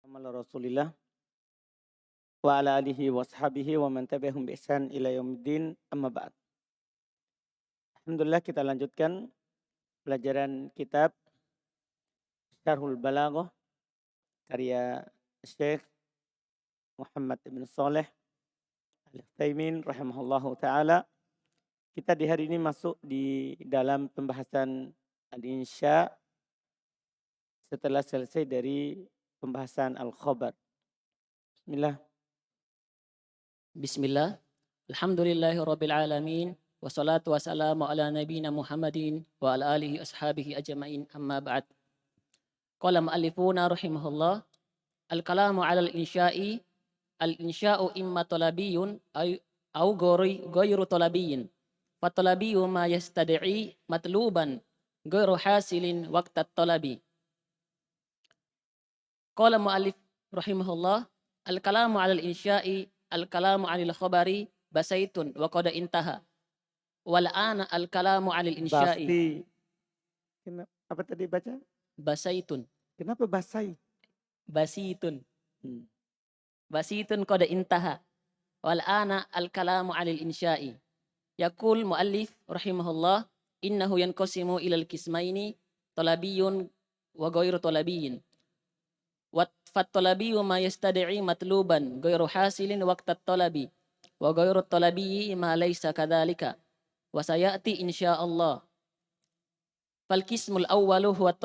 Ala Rasulillah wa ala alihi wa ashabihi wa man tabi'ahum bi ihsan ila yaumiddin amma ba'd. Alhamdulillah kita lanjutkan pelajaran kitab Syarhul Balaghah karya Syekh Muhammad ibn Saleh Al-Utsaimin rahimahullahu taala. Kita di hari ini masuk di dalam pembahasan al-insya setelah selesai dari pembahasan al-khabar. Bismillah. Bismillah, alhamdulillahirabbil alamin, wassalatu wassalamu ala nabiyyina Muhammadin wa ala alihi ashabihi ajma'in, amma ba'd. Qala mu'allifuna rahimahullah, al-kalamu 'ala al-insya'i, al-insya'u imma talabiyyun au ghairu talabiyyin. Fa talabiyyu ma yastad'i matluban ghairu hasilin waqta talabi. Qala mu'allif rahimahullah, al-kalamu 'ala al-insya'i al-kalamu 'anil khabari basaitun wa qad intaha. Wal ana al-kalamu 'anil insya'i. Basti. Apa tadi baca? Basaitun. Kenapa basai? Basitun. Basitun qad intaha. Wal ana al-kalamu 'anil insya'i. Yaqul muallif rahimahullah, innahu yanqasimu ilal qismaini talabiyyun wa ghairu talabiyyin. Fattalabiyyu ma yastad'i matluban ghairu hasilin waqta talabi wa ghairu talabiyyi ma laysa kadzalika wa sayati insyaallah. Fal qismul awwalu huwa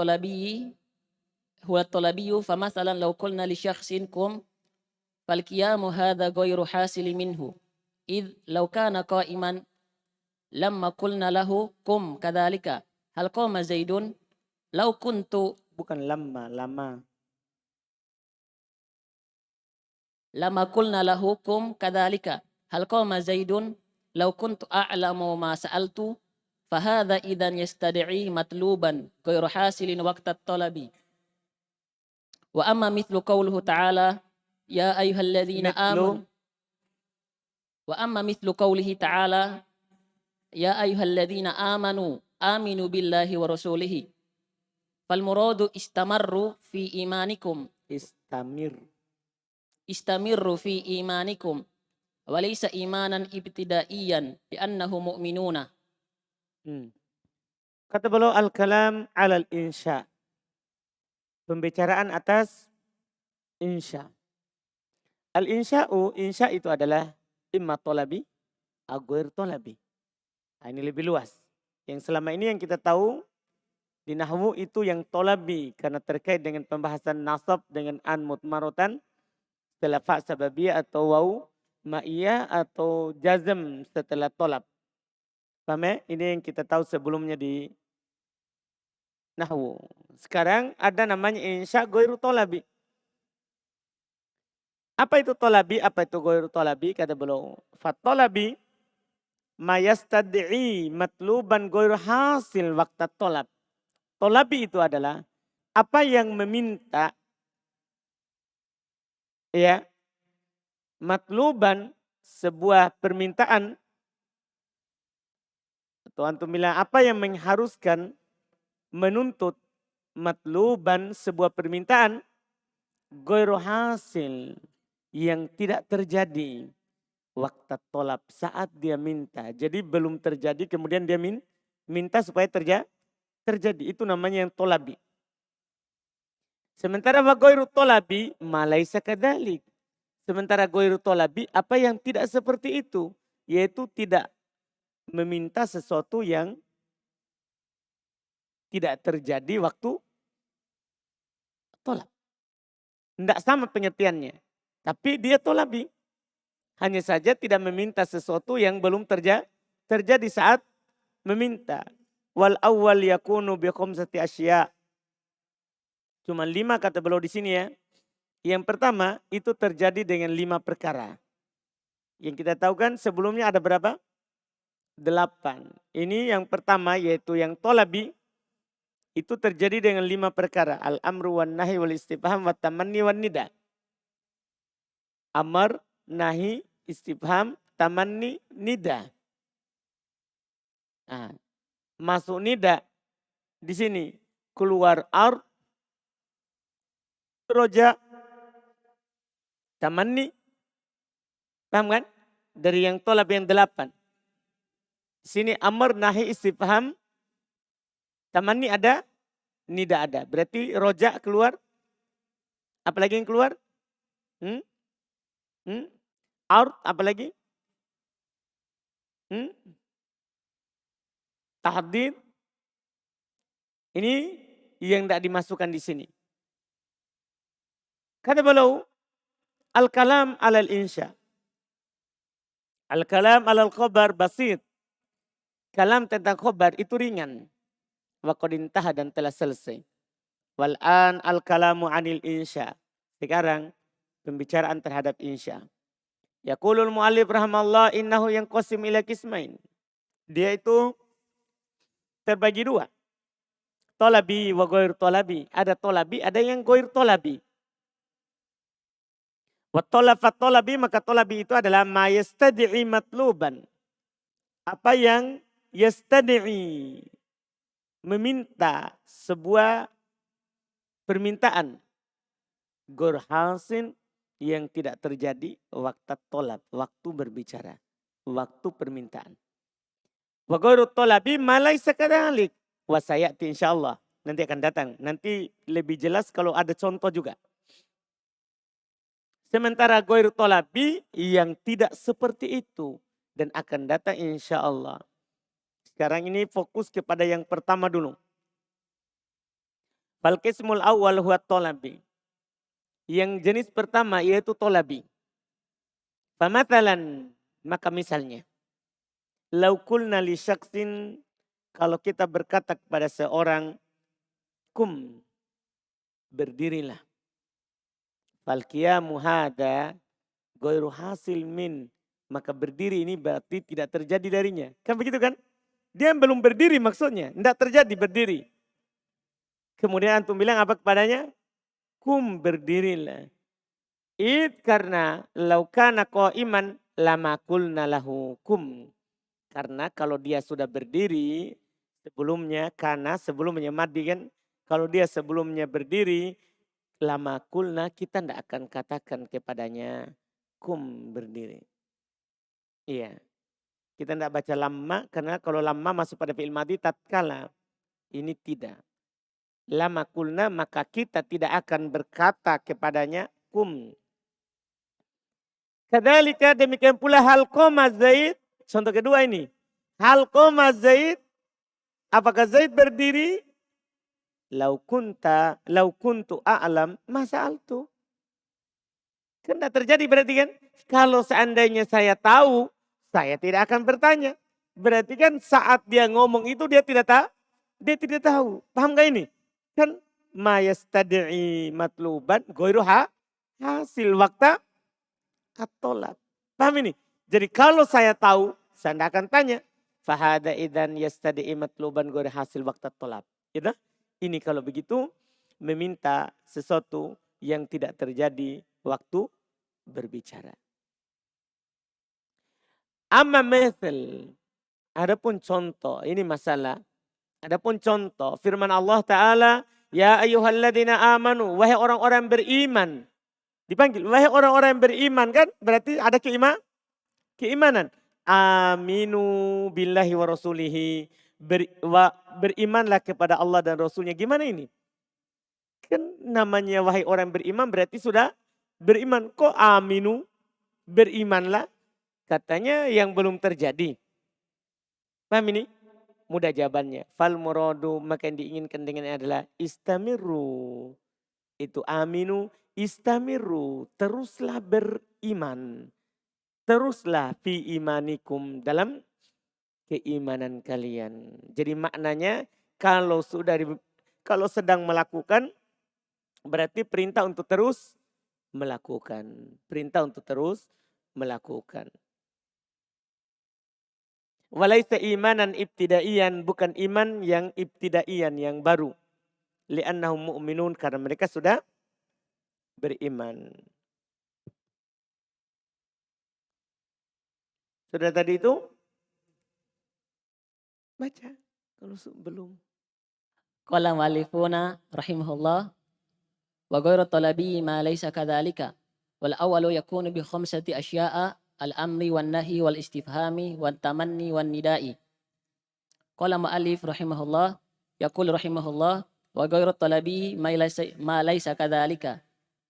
talabiyyu famathalan law qulna li syakhsin kum fal qiyamu hadha ghairu hasilin minhu id law kana qa'iman lamma qulna lahu kum kadzalika hal qama zaidun law kuntu Bukan lama. lama qulna lahu kum kadzalika hal qama zaidun law kuntu a'lamu ma sa'altu fa hadha idzan yastad'i matluban ghairu hasilin waqta talabi. Wa amma mithlu qawluhu ta'ala ya ayyuhalladzina amanu wa amma mithlu qawlihi ta'ala ya ayyuhalladzina amanu aminu billahi wa rasulihi fal muradu istamarru fi imanikum istamirru fi imanikum wa laysa imanan ibtidaiyan li'annahu mu'minuna. Kata beliau al-kalam 'alal insya. Pembicaraan atas insya. Al-insya'u, insya itu adalah imma talabi atau ghair talabi. Nah, ini lebih luas. Yang selama ini yang kita tahu di nahwu itu yang talabi karena terkait dengan pembahasan nasab dengan an mutmarotan setelah fa sababiyah atau waw ma'iyah atau jazm setelah tolab. Paham ya? Ini yang kita tahu sebelumnya di nahwu. Sekarang ada namanya insya ghairu talabi. Apa itu talabi? Apa itu ghairu talabi? Kata beliau, fat talabi ma yastad'i matluban ghairu hasil waqta talab. Talabi itu adalah apa yang meminta ya matluban sebuah permintaan atau antum bilang apa yang mengharuskan menuntut matluban sebuah permintaan ghairu hasil yang tidak terjadi waktu tolab saat dia minta. Jadi belum terjadi kemudian dia minta supaya terjadi. Itu namanya yang tolabi. Sementara ghairu tolabi malaisa kadzalik. Sementara ghairu tolabi apa yang tidak seperti itu. Yaitu tidak meminta sesuatu yang tidak terjadi waktu tolab. Tidak sama pengertiannya. Tapi dia tolabi. Hanya saja tidak meminta sesuatu yang belum terjadi saat meminta. Wal awwal yakunu bi khamsati asya. Cuma 5 kata beliau di sini ya. Yang pertama itu terjadi dengan 5 perkara. Yang kita tahu kan sebelumnya ada berapa? 8. Ini yang pertama yaitu yang tolabi. Itu terjadi dengan 5 perkara. Al-amru wan nahi wal istifham wat tamanni wan nida. Amar, nahi, istifham, tamanni, nida. Nah, masuk nida di sini keluar ar, roja, tamanni, paham kan? Dari yang tolab yang 8. Di sini amr, nahi, istifham, tamanni ada, nida ada. Berarti roja keluar, apalagi yang keluar? Hmm? Hmm? Ard, apalagi? Hmm? Tahdid. Ini yang tidak dimasukkan di sini. Kata beliau, al-kalam alal insya. Al-kalam alal khobar basit. Kalam tentang khobar itu ringan. Wa qad intaha dan telah selesai. Wal'an al-kalamu anil insya. Sekarang pembicaraan terhadap insya. Yaqulul mu'allif rahimallah innahu yang qasim ila kismain. Dia itu terbagi dua. Tolabi wa goir tolabi. Ada tolabi, ada yang goir tolabi. Wa tolafat tolabi, maka tolabi itu adalah ma yastadi'i matluban. Apa yang yastadi'i, meminta sebuah permintaan. Goir hasin, yang tidak terjadi waktu tolab, waktu berbicara, waktu permintaan. Wa goir tolabi malai sekadalik. Wasayati insyaallah. Nanti akan datang. Nanti lebih jelas kalau ada contoh juga. Sementara goir tolabi yang tidak seperti itu. Dan akan datang insyaallah. Sekarang ini fokus kepada yang pertama dulu. Fal qismul awal huwa tolabi. Yang jenis pertama yaitu tolabi. Famathalan, maka misalnya. Lau qulna li syaksin, kalau kita berkata kepada seorang, kum, berdirilah. Fal qiyamu hada ghairu hasil min, maka berdiri ini berarti tidak terjadi darinya. Kan begitu kan? Dia belum berdiri maksudnya, tidak terjadi berdiri. Kemudian antum bilang apa kepadanya? Kum, berdirilah. Karena laukana qa'iman lama qulna lahu kum. Karena kalau dia sudah berdiri sebelumnya, karena sebelumnya madi kan, kalau dia sebelumnya berdiri, lama kulna, kita tidak akan katakan kepadanya kum, berdiri. Iya. Kita tidak baca lama, karena kalau lama masuk pada fi'il madi tatkala. Ini tidak. Lama kulna, maka kita tidak akan berkata kepadanya kum. Kadzalika, demikian pula hal qoma Zaid. Contoh kedua ini. Hal qoma Zaid. Apakah Zaid berdiri? Lau kuntu a'lam masa'altu. Kan tidak terjadi berarti kan? Kalau seandainya saya tahu, saya tidak akan bertanya. Berarti kan saat dia ngomong itu dia tidak tahu. Dia tidak tahu. Paham gak ini? Kan ma yastadi'i matluban ghairu hasil waktu at-tolab. Paham ini? Jadi kalau saya tahu, saya tidak akan tanya. Fahada idan yastadi'i matluban ghairu hasil waktu at-tolab. Gitu? Ini kalau begitu meminta sesuatu yang tidak terjadi waktu berbicara. Amma mithal. Adapun contoh, ini masalah. Adapun contoh firman Allah Ta'ala, ya ayyuhalladzina amanu, wahai orang-orang beriman. Dipanggil, wahai orang-orang beriman kan berarti ada keimanan. Aminu billahi wa rasulihi. Berimanlah kepada Allah dan Rasulnya. Gimana ini? Kan namanya wahai orang beriman berarti sudah beriman. Kok aminu? Berimanlah. Katanya yang belum terjadi. Paham ini? Mudah jawabannya. Fal muradu, maka yang diinginkan dengan adalah istamiru. Itu aminu, istamiru. Teruslah beriman. Teruslah fi imanikum, dalam keimanan kalian. Jadi maknanya kalau sedang melakukan berarti perintah untuk terus melakukan. Perintah untuk terus melakukan. Walaisa imanan ibtidaiyan, bukan iman yang ibtidaiyan, yang baru. Li'annahum mu'minun, karena mereka sudah beriman. Sudah tadi itu? Baca kalau belum. Qala mu'allifuna rahimahullah wa ghairu talabi ma laysa kadzalika والأول يكون ب5 أشياء الأمر والنهي والاستفهام والتمني والنداء. قال مؤلف رحمه الله يقول رحمه الله وغير الطلبي ما ليس كذلك،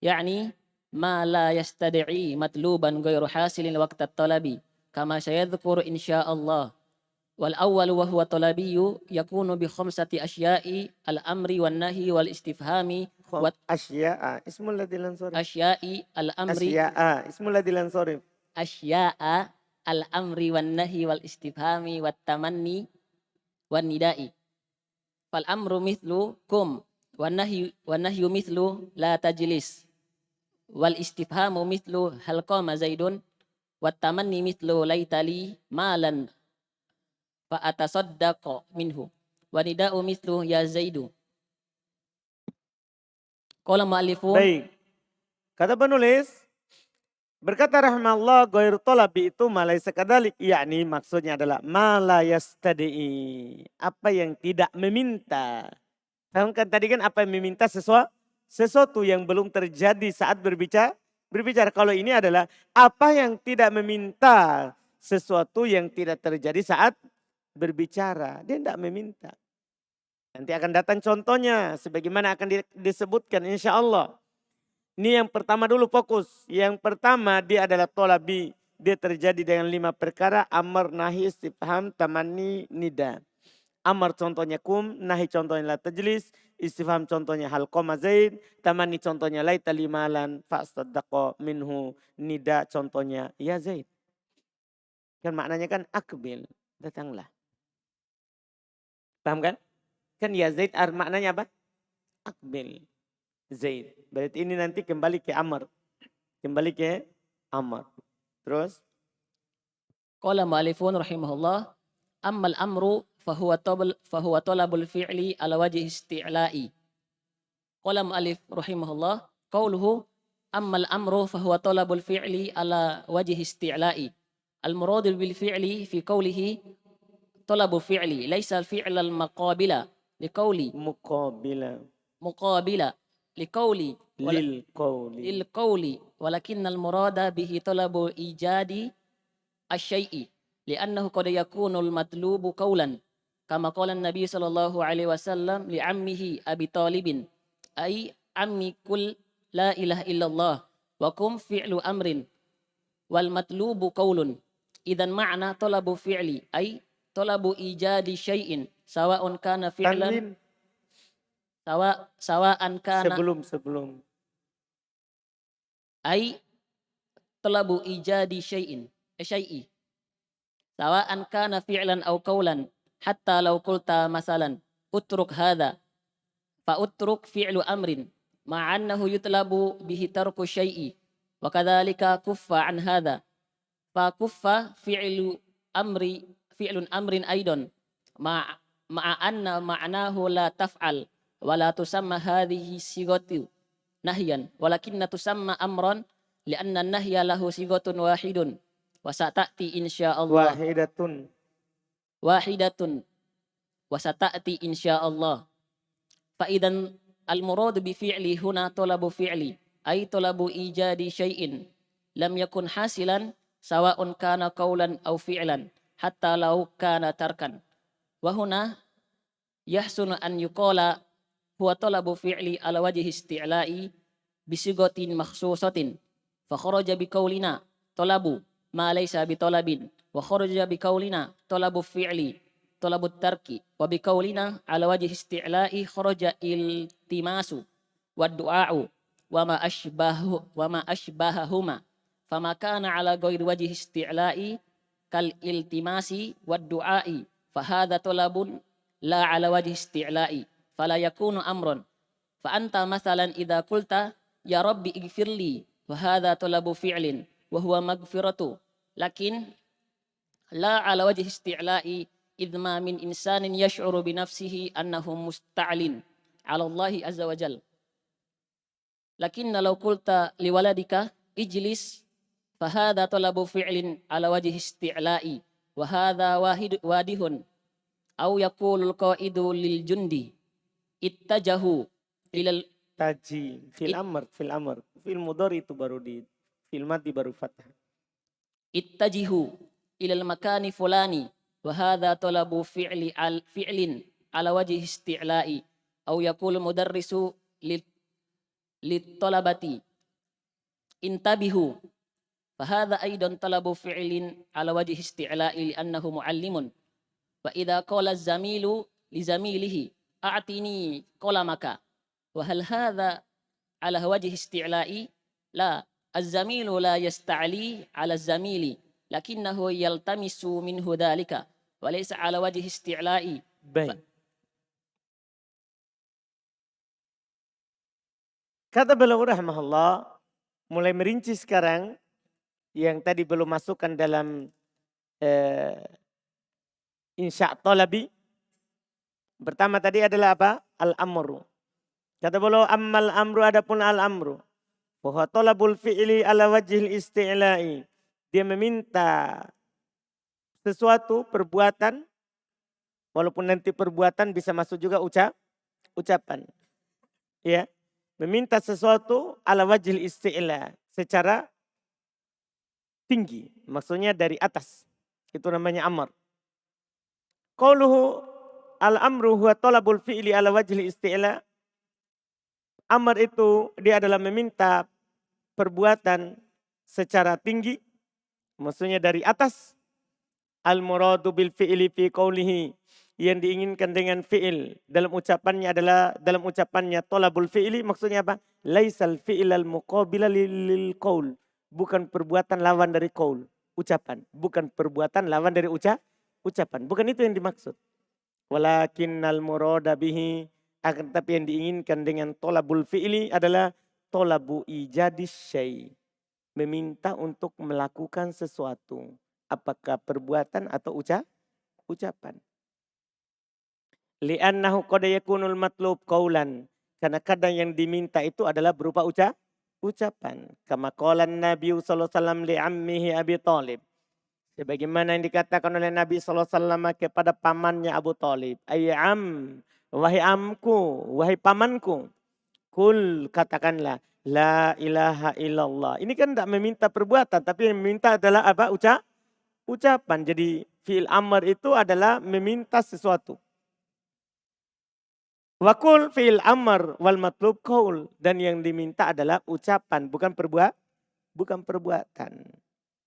يعني ما لا يستدعي مطلوبا غير حاصل وقت الطلب كما سيذكر إن شاء الله. والأول وهو طلبي يكون ب5 أشياء الأمر والنهي والاستفهام Asya'a, ismul ladzi lan sorif. وأشياء الأمر Asya'a, ismul ladzi lan sorif. أشياء الأمر والنهي والاستفهام والتمني والنداء. فالأمر مثل قم، والنهي مثل لا تجلس، والاستفهام مثل هل قام زيد، والتمني مثل ليت لي مالا فأتصدق منه، ونداء مثل يا زيد. قال المؤلفون Baik. Kata penulis, berkata rahimahullah ghair talabi itu malai sekadalik, yakni maksudnya adalah mala yastadi'i, apa yang tidak meminta. Paham kan tadi kan apa yang meminta sesuatu yang belum terjadi saat berbicara. Kalau ini adalah apa yang tidak meminta sesuatu yang tidak terjadi saat berbicara. Dia tidak meminta. Nanti akan datang contohnya sebagaimana akan disebutkan insya Allah. Ini yang pertama dulu fokus. Yang pertama dia adalah tolabi. Dia terjadi dengan 5 perkara. Amar, nahi, istifham, tamanni, nida. Amar contohnya kum, nahi contohnya la tajlis, istifham contohnya hal qama zaid, tamanni contohnya laita limalan fa'astaddaqa minhu, nida contohnya ya zaid. Kan maknanya kan akbil, datanglah. Paham kan? Kan ya zaid maknanya apa? Akbil. Zaid. Berarti ini nanti kembali ke Amr. Kembali ke Amr. Terus? قال المؤلفون رحمه الله أما الأمر فهو طلب الفعل على وجه استعلاء. قال المؤلف رحمه الله قوله أما الأمر فهو طلب الفعل على وجه استعلاء، المراد بالفعل في قوله طلب فعل ليس الفعل المقابل لقولي مقابل لقولي للقول، ولكن المراد به طلب إيجاد الشيء لأنه قد يكون المطلوب قولا كما قال النبي صلى الله عليه وسلم لعمه أبي طالب أي عمي قل لا إله إلا الله وقم فعل أمر والمطلوب قول. إذا معنى طلب فعل أي طلب إيجاد شيء سواء كان فعلا سواء كان sebelum أي طلب إيجاد شيء سواء كان فعلا أو قولا، حتى لو قلت مثلا اترك هذا فاترك فعل أمر مع أنه يطلب به ترك الشيء، وكذلك كف عن هذا فكف فعل أمر أيضا مع أن معناه لا تفعل، ولا تسمى هذه صيغة نهيا ولكن تسمى أمرا لأن النهي له صيغة واحد وستأتي إن شاء الله واحدة وستأتي إن شاء الله. فإذا المراد بفعل هنا طلب فعل أي طلب إيجاد شيء لم يكن حاصلا سواء كان قولا أو فعلا حتى لو كان تركا. وهنا يحسن أن يقال هو طلب فعل على وجه استعلاء بصيغة مخصوصة، فخرج بقولنا طلب ما ليس بطلب، وخرج بقولنا طلب الفعل طلب الترك، وبقولنا على وجه استعلاء خرج التماس والدعاء وما أشبههما، فما كان على غير وجه استعلاء كالالتماس والدعاء فهذا طلب لا على وجه استعلاء فلا يكون أمرا. فأنت مثلا إذا قلت يا رب اغفر لي وهذا طلب فعل وهو مغفرة، لكن لا على وجه استعلاء إذ ما من إنسان يشعر بنفسه أنه مستعل على الله عز وجل. لكن لو قلت لولدك اجلس فهذا طلب فعل على وجه استعلاء وهذا واده. أو يقول القائد للجند اتجهوا إلى taji fil amr fil mudhari itu baru di fi'il madhi baru fathah. ittajihu ilal makani fulani wa hadha talabu fi'lin ala wajhi isti'la'i aw yaqulu mudarrisu lit talabati intabihu fahadha aidan talabu fi'lin ala wajhi isti'la'i li'annahu muallimun wa idza qala az-zamilu li zamilihi a'tini qalamaka wa hal hadha ala wajhi isti'la'i la az-zamilu la yasta'li ala az-zamili lakinnahu yaltamisu minhu dhalika wa laysa ala wajhi isti'la'i. Baik. Kata beliau rahimahullah, mulai merinci sekarang yang tadi belum masukkan dalam insya' talabi. Pertama tadi adalah apa? Al-amru. Kata beliau ammal amru, adapun al-amru. Bahwa talabul fi'li ala wajhil isti'la'i. Dia meminta sesuatu, perbuatan. Walaupun nanti perbuatan bisa masuk juga ucapan. Ya. Meminta sesuatu ala wajhil isti'la. Secara tinggi. Maksudnya dari atas. Itu namanya amr. Qauluhu al-amru huwa talabul fi'li ala wajhil isti'la. Amr itu dia adalah meminta perbuatan secara tinggi. Maksudnya dari atas. Al-muradu bil fi'li fi qawlihi. Yang diinginkan dengan fi'il. Dalam ucapannya adalah, dalam ucapannya talabul fi'li. Maksudnya apa? Laisal fi'ilal muqabila lil qaul. Bukan perbuatan lawan dari qaul. Ucapan. Bukan perbuatan lawan dari ucapan. Bukan itu yang dimaksud. Walakinnal murada bihi. Akan tapi yang diinginkan dengan talabul fi'li adalah talabu ijadis syai'. Meminta untuk melakukan sesuatu. Apakah perbuatan atau ucapan. Li'annahu qad yakunul matlub qaulan. Karena kadang yang diminta itu adalah berupa ucapan. Kama qala Nabi sallallahu alaihi wasallam li ammihi Abi Thalib. Sebagaimana yang dikatakan oleh Nabi sallallahu alaihi wasallam kepada pamannya Abu Thalib. Ayyam, wahai amku, wahai pamanku. Kul, katakanlah la ilaha illallah. Ini kan tidak meminta perbuatan, tapi yang meminta adalah apa? Ucapan. Jadi fi'il amr itu adalah meminta sesuatu. Wakul fi'il amr wal matlub qaul. Dan yang diminta adalah ucapan, bukan perbuatan.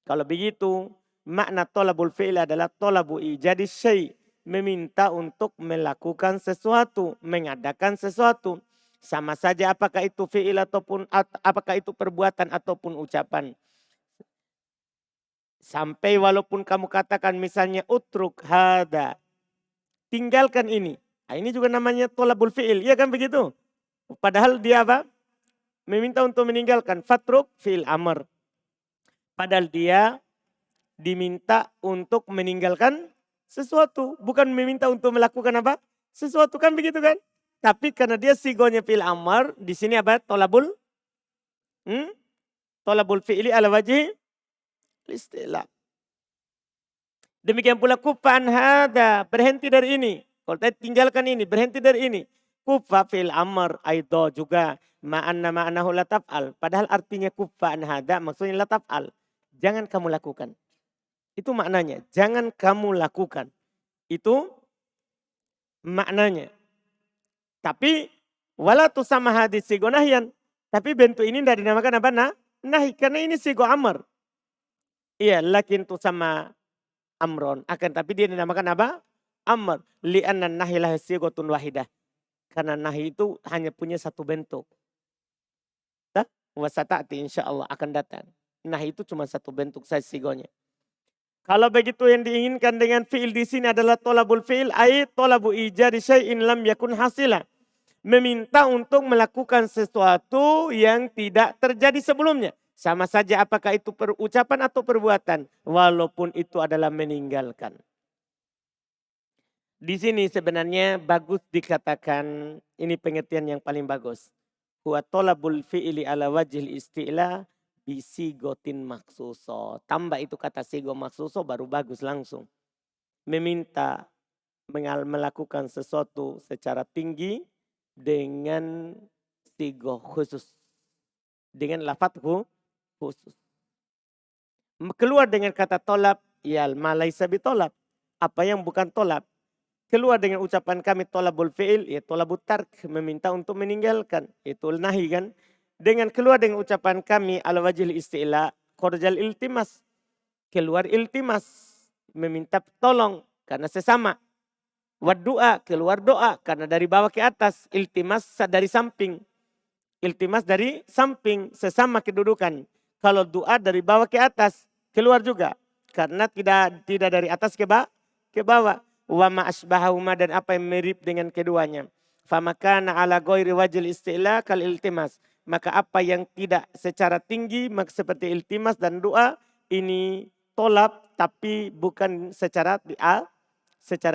Kalau begitu, makna talabul fi'il adalah talabu ijadis syai'. Meminta untuk melakukan sesuatu, mengadakan sesuatu. Sama saja apakah itu fi'il ataupun apakah itu perbuatan ataupun ucapan. Sampai walaupun kamu katakan misalnya utruk hada. Tinggalkan ini. Nah, ini juga namanya talabul fi'il. Iya kan begitu? Padahal dia apa? Meminta untuk meninggalkan. Fatruk fi'il amr. Padahal dia diminta untuk meninggalkan sesuatu. Bukan meminta untuk melakukan apa? Sesuatu kan begitu kan? Tapi karena dia sigonya fi'il amr. Di sini apa? Talabul fi'ili ala wajhi istilah. Demikian pula kufan hada. Berhenti dari ini. Kalau tadi tinggalkan ini, berhenti dari ini. Kufa fil amr aido juga. Ma'anahu la taf'al. Padahal artinya kufan hada maksudnya la taf'al. Jangan kamu lakukan. Itu maknanya. Jangan kamu lakukan. Itu maknanya. Tapi wala tu sama hadis sigo nahyan. Tapi bentuk ini tidak dinamakan apa? Nahi. Karena ini sigo amr. Iya, lakin tu sama amron. Akan tapi dia dinamakan apa? Amr. Li'anna nahilah sigotun wahidah. Karena nahi itu hanya punya satu bentuk. Wasata'ti insya Allah akan datang. Nahi itu cuma satu bentuk saja sigonya. Kalau begitu yang diinginkan dengan fi'il di sini adalah tolabul fi'il. Ay tolabu ijadi syai'in lam yakun hasila. Meminta untuk melakukan sesuatu yang tidak terjadi sebelumnya. Sama saja apakah itu ucapan atau perbuatan. Walaupun itu adalah meninggalkan. Di sini sebenarnya bagus dikatakan, ini pengertian yang paling bagus. Huwa tolabul fi'ili ala wajhil isti'la bisigotin maksuso. Tambah itu kata sigo maksuso baru bagus langsung. Meminta melakukan sesuatu secara tinggi dengan sigo khusus. Dengan lafaz khusus. Keluar dengan kata tolab, ya ma laisa bitolab. Apa yang bukan tolab. Keluar dengan ucapan kami tolabul fi'il, ya tolabut tark, meminta untuk meninggalkan. Itu nahi kan. Dengan keluar dengan ucapan kami ala wajil isti'la, korjal iltimas. Keluar iltimas, meminta tolong karena sesama. Wad doa, keluar doa karena dari bawah ke atas. Iltimas dari samping. Iltimas dari samping, sesama kedudukan. Kalau doa dari bawah ke atas, keluar juga. Karena tidak dari atas ke bawah. Wa ma asbahahuma dan apa yang mirip dengan keduanya. Famakana ala ghairi wajil isti'la kal iltimas. Maka apa yang tidak secara tinggi maka seperti iltimas dan doa ini tolab tapi bukan secara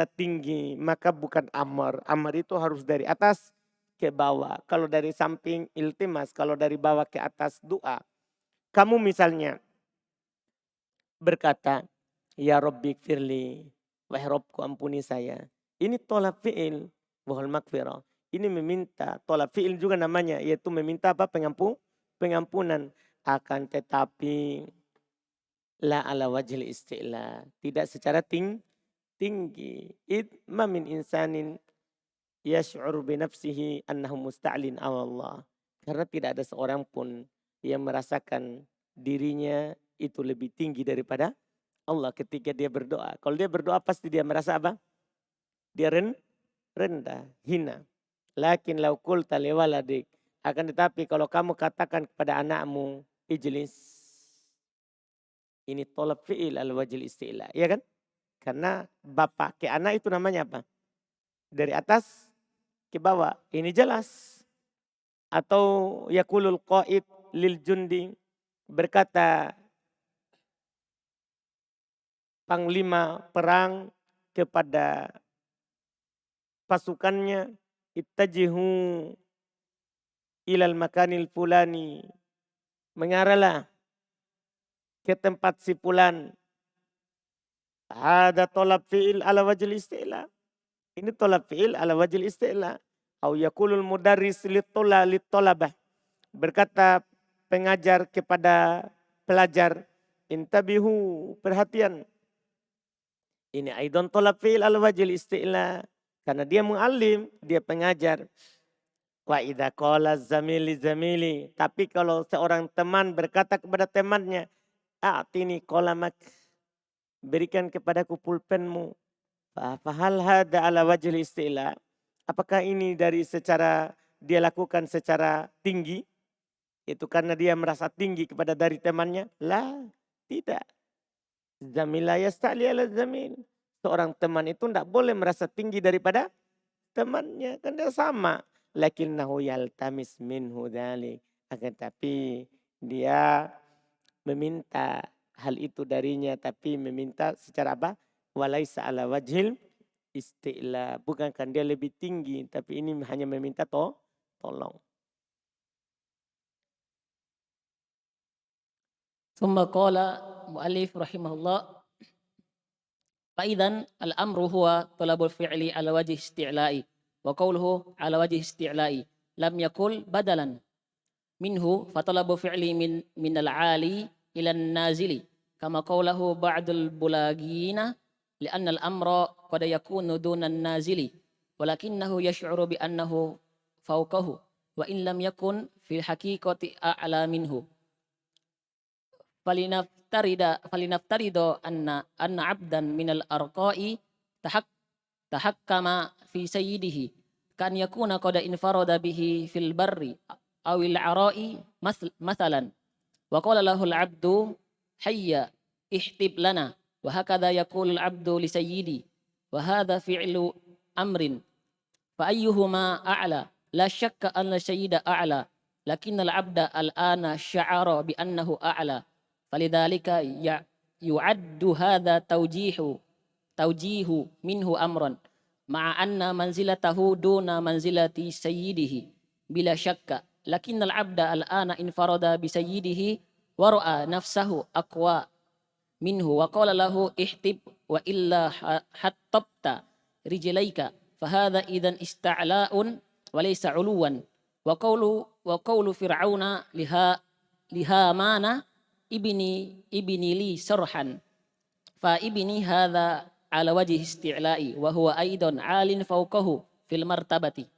tinggi, maka bukan amar. Amar itu harus dari atas ke bawah. Kalau dari samping iltimas, kalau dari bawah ke atas doa. Kamu misalnya berkata, ya Rabbi firli, wahai Robku ampuni saya. Ini tolak fi'il, wahal makfirah. Ini meminta, tolak fi'il juga namanya, yaitu meminta apa? Pengampunan. Akan tetapi, la ala wajil isti'la. Tidak secara tinggi. Ma min insanin yash'ur binafsihi annahu musta'lin awallah. Karena tidak ada seorang pun yang merasakan dirinya itu lebih tinggi daripada Allah ketika dia berdoa. Kalau dia berdoa pasti dia merasa apa? Dia rendah, hina. Lakin lau qulta liwaladik. Akan tetapi kalau kamu katakan kepada anakmu, ijlis. Ini tolab fi'il al-wajil isti'la. Ya kan? Karena bapak ke anak itu namanya apa? Dari atas ke bawah. Ini jelas. Atau yakulul qaid lil jundi. Berkata panglima perang kepada pasukannya. Ittajihu ilal makanil fulani. Mengarahlah ke tempat si fulan. Ada tolab fi'il ala wajil isti'la. Ini tolab fi'il ala wajil isti'la. Au yakulul mudarris litolabah. Berkata pengajar kepada pelajar. Intabihu, perhatian. Ini aidon tolab fi'il ala wajil isti'la. Karena dia mu'allim, dia pengajar. Wa idha qala zamili. Tapi kalau seorang teman berkata kepada temannya. A'tini qalamak. Berikan kepadaku pulpenmu. Fahal hada ala wajil isti'la. Apakah ini dari secara dia lakukan secara tinggi? Itu karena dia merasa tinggi kepada dari temannya? Lah, tidak. Zamila yasta'li ala zamil. Seorang teman itu tidak boleh merasa tinggi daripada temannya. Kan dia sama. Lakinnahu yaltamis minhu dhalik. Akan tapi dia meminta hal itu darinya. Tapi meminta secara apa? Walaisa ala wajhil isti'la. Bukankah dia lebih tinggi. Tapi ini hanya meminta tolong. ثم قال مؤلف رحمه الله فإذا الأمر هو طلب الفعل على وجه استعلاء وقوله على وجه استعلاء لم يقل بدلا منه فطلب فعل من العالي إلى النازل كما قوله بعض البلاغين لأن الأمر قد يكون دون النازل ولكنه يشعر بأنه فوقه وإن لم يكن في الحقيقة أعلى منه فلنفترض أن عبدا من الأرقاء تحكم في سيده كان يكون قد انفرد به في البر أو العراء مثلا وقال له العبد حي احتب لنا وهكذا يقول العبد لسيدي وهذا فعل أمر فأيهما أعلى لا شك أن السيد أعلى لكن العبد الآن شعر بأنه أعلى فلذلك يعد هذا توجيه منه أمرا مع أن منزلته دون منزلة سيده بلا شك لكن العبد الآن انفرد بسيده ورأى نفسه أقوى منه وقال له احتب وإلا حطبت رجليك فهذا إذن استعلاء وليس علوا وقول فرعون لهامان ibni li sarhan fa ibni hadha ala wajhi isti'la'i wa huwa aidan 'alin fawqahu fil martabati.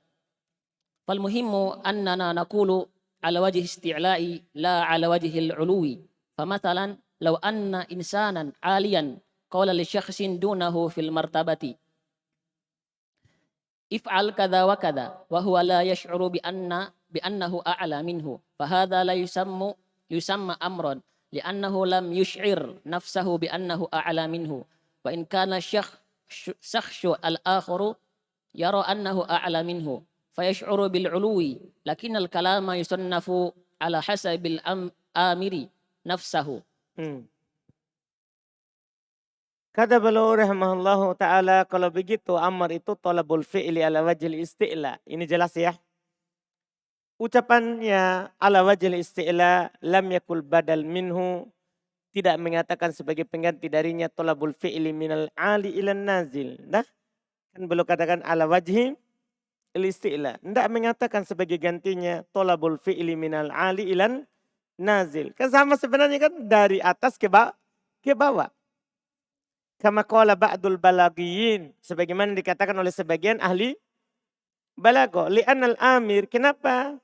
Fal muhimmu annana naqulu ala wajhi isti'la'i la ala wajhi al-'uluwi. Famathalan law anna insanan 'aliyan qala li syakhsin dunahu fil martabati if'al kadha wa kadha wa huwa la yash'uru bi annahu a'la minhu fa hadha la yusamma amran li'annahu lam yush'ir nafsahu bi annahu a'la minhu wa in kana shakhshu al-akharu yara annahu a'la minhu fayash'uru bil 'uluwi lakin al-kalama yusannafu ala hasabil amiri nafsahu. Kata beliau rahimahullahu ta'ala, kalau begitu amar itu tolabul fi'li ala wajil isti'la. Ini jelas ya. Ucapannya ala wajil isti'la lam yakul badal minhu. Tidak mengatakan sebagai pengganti darinya tolabul fi'li minal ali ilan nazil. Nah, kan beliau katakan ala wajhi isti'la. Tidak mengatakan sebagai gantinya tolabul fi'li minal ali ilan nazil. Kan sama sebenarnya kan dari atas ke bawah. Kama qala ba'dul balagiyin. Sebagaimana dikatakan oleh sebagian ahli balago. Li'anal amir. Kenapa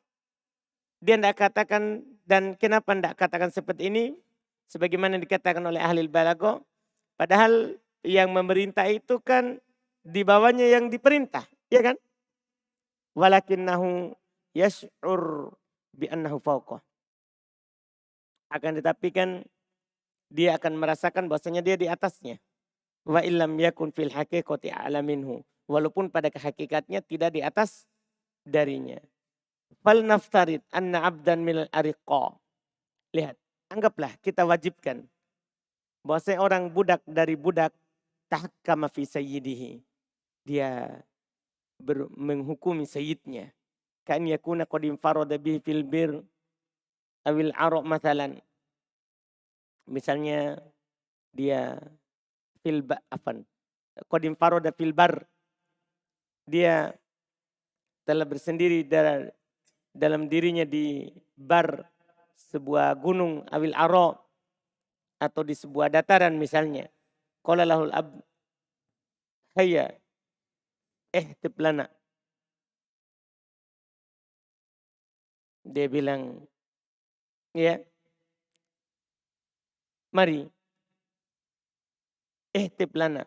dia tidak katakan dan kenapa tidak katakan seperti ini? Sebagaimana dikatakan oleh ahli balago. Padahal yang memerintah itu kan di bawahnya yang diperintah. Ya kan? Walakinnahu yash'ur bi'annahu fawqah. Akan tetapi kan dia akan merasakan bahwasanya dia di atasnya. Wa illam yakun fil haqiqati a'la minhu. Walaupun pada hakikatnya tidak di atas darinya. Fal naftarid anna abdan minal ariqa. Lihat, anggaplah kita wajibkan bahwasanya orang budak dari budak tahakkama fi sayyidihi. Dia menghukumi sayyidnya. Kan yakuna qad infarada bihi fil bir awil ara' mathalan. Misalnya dia qadim faroda fil bar. Dia telah bersendiri dalam dirinya di bar sebuah gunung awil aro atau di sebuah dataran misalnya. Qala lahul ab hayya ihtib lana. Dia bilang, ya, mari ihtib lana,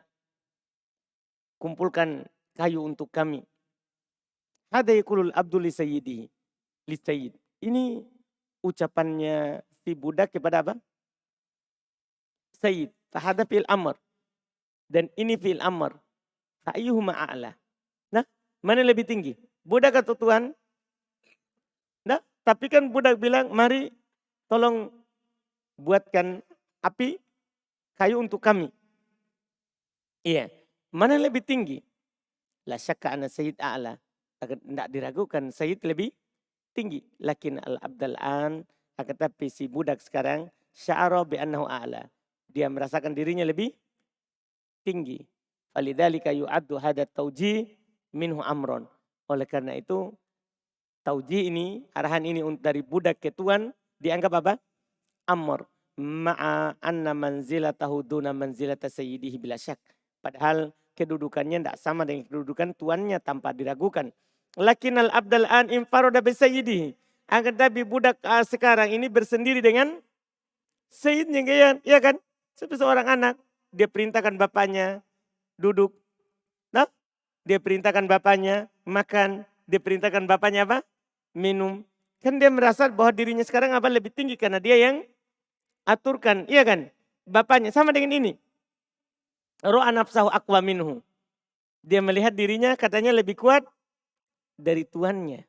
kumpulkan kayu untuk kami. Hada yaqulul abdu li sayyidihi, li sayyid. Ini ucapannya si budak kepada apa? Sayyid. Fahada fi'il amr. Dan ini fi'il amr. Fa'ayyuhuma a'la. Nah, mana lebih tinggi? Budak atau Tuhan? Nah, tapi kan budak bilang, mari tolong buatkan api kayu untuk kami. Iya, mana lebih tinggi? La syakka anna sayyid a'la. Tidak diragukan sayyid lebih tinggi. Lakin al-abdal an, akan tapi si budak sekarang sya'ara bi annahu a'la. Dia merasakan dirinya lebih tinggi. Falidzalika yu'addu hadat tauji minhu amron. Oleh karena itu tauji ini, arahan ini dari budak ke tuan dianggap apa? Amr. Ma'a anna manzilatahu duna manzilata sayyidihi bila syak. Padahal kedudukannya tidak sama dengan kedudukan tuannya tanpa diragukan. Lakinnal abdal an infaroda bi sayyidihi. Akan tapi budak sekarang ini bersendiri dengan sayyidnya, ya kan? Seperti seorang anak, dia perintahkan bapaknya duduk. Nah, dia perintahkan bapaknya makan, dia perintahkan bapaknya apa? Minum. Kan dia merasa bahwa dirinya sekarang apa lebih tinggi karena dia yang aturkan, iya kan? Bapaknya sama dengan ini. Ro'a nafsahu aqwa minhu. Dia melihat dirinya katanya lebih kuat dari tuannya.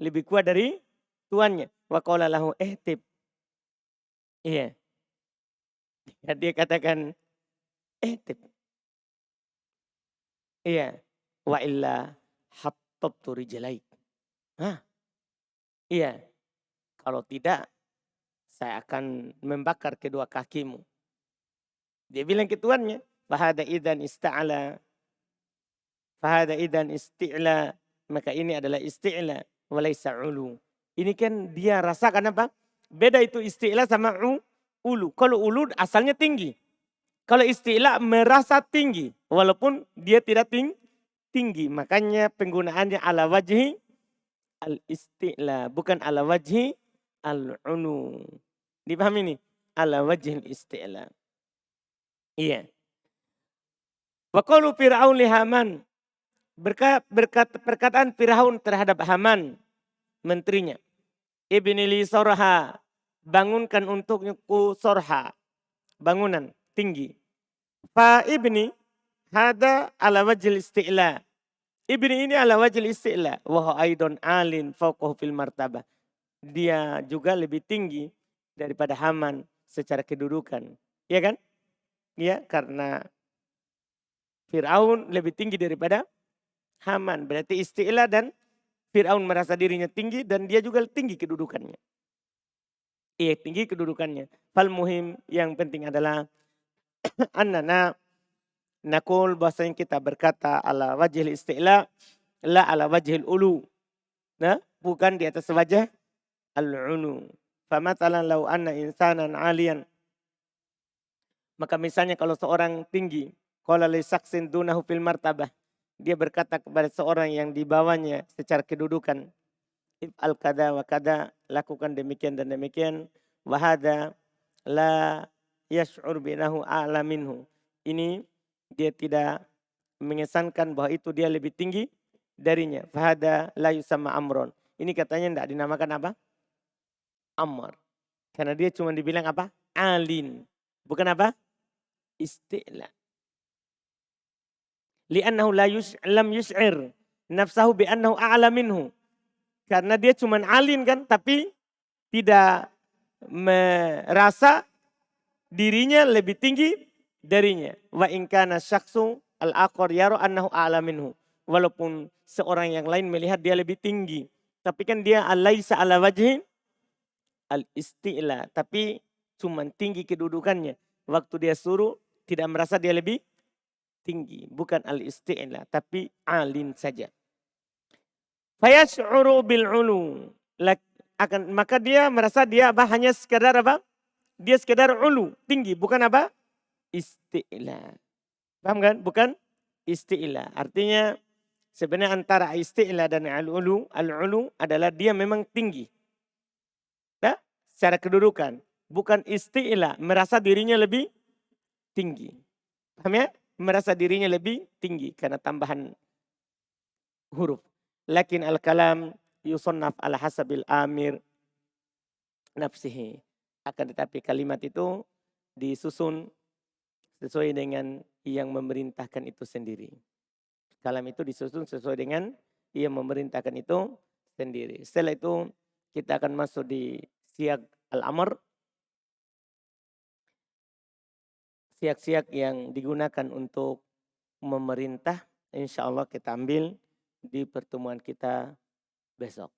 Lebih kuat dari tuannya. Wa qala lahu ihtib. Iya. Dia katakan ihtib. Iya. Wa illa hattabtu rijlaik. Hah? Iya. Kalau tidak, saya akan membakar kedua kakimu. Dia bilang ke tuannya. Fahada idan ista'ala. Fahada idan isti'la. Maka ini adalah isti'la. Walaysa ulu. Ini kan dia rasakan apa? Beda itu isti'la sama ulu. Kalau ulu asalnya tinggi. Kalau isti'la merasa tinggi. Walaupun dia tidak tinggi. Makanya penggunaannya ala wajhi al-isti'la. Bukan ala wajhi al-ulu. Dipahami nih? Ala wajhi al-isti'la. Iya. Wa qalu Fir'aun li Haman. Perkataan Fir'aun terhadap Haman, menterinya. Ibni li sorha, bangunkan untukku sorha, bangunan tinggi. Fa ibni hada ala wajil isti'la. Ibni ini ala wajil isti'la. Wa aidon alin fauqahu fil martabah. Dia juga lebih tinggi daripada Haman secara kedudukan. Iya kan? Iya, karena Fir'aun lebih tinggi daripada Haman. Berarti isti'la dan Fir'aun merasa dirinya tinggi dan dia juga tinggi kedudukannya. Iya, tinggi kedudukannya. Fal muhim yang penting adalah annana nakul bahasanya kita berkata ala wajhil isti'la la ala wajhil ulu. Nah, bukan di atas wajah al-ulu. Famatalan lau anna insanan alian. Maka misalnya kalau seorang tinggi, qala li saksin dunahu fil martabah. Dia berkata kepada seorang yang di bawahnya secara kedudukan, al kada wa kada, lakukan demikian dan demikian, wa hada la yash'ur binahu a'la minhu. Ini dia tidak mengesankan bahwa itu dia lebih tinggi darinya. Fahada la yusamma amron. Ini katanya tidak dinamakan apa? Amr. Karena dia cuma dibilang apa? Alin. Bukan apa? Isti'la. Li'annahu lam yus'ir nafsahu bi'annahu a'la minhu. Karena dia cuma alin kan, tapi tidak merasa dirinya lebih tinggi darinya. Wa in kana syakhsu al-aqar yara annahu a'la minhu. Walaupun seorang yang lain melihat dia lebih tinggi, tapi kan dia alaisa ala wajhin al-isti'la, tapi cuma tinggi kedudukannya. Waktu dia suruh tidak merasa dia lebih tinggi, bukan al-isti'la, tapi alin saja. Fayash'uru bil ulu. Maka dia merasa dia apa? Hanya sekedar apa? Dia sekedar ulu, tinggi, bukan apa? Isti'la. Paham kan? Bukan isti'la. Artinya sebenarnya antara isti'la dan al-ulu adalah dia memang tinggi. Nah, secara kedudukan. Bukan isti'la, merasa dirinya lebih tinggi. Paham ya? Merasa dirinya lebih tinggi karena tambahan huruf. Lakin al-kalam yusannaf ala hasabil amir nafsihi. Akan tetapi kalimat itu disusun sesuai dengan yang memerintahkan itu sendiri. Kalam itu disusun sesuai dengan yang memerintahkan itu sendiri. Setelah itu kita akan masuk di siyak al-amr. Siyak-siyak yang digunakan untuk memerintah, insya Allah kita ambil di pertemuan kita besok.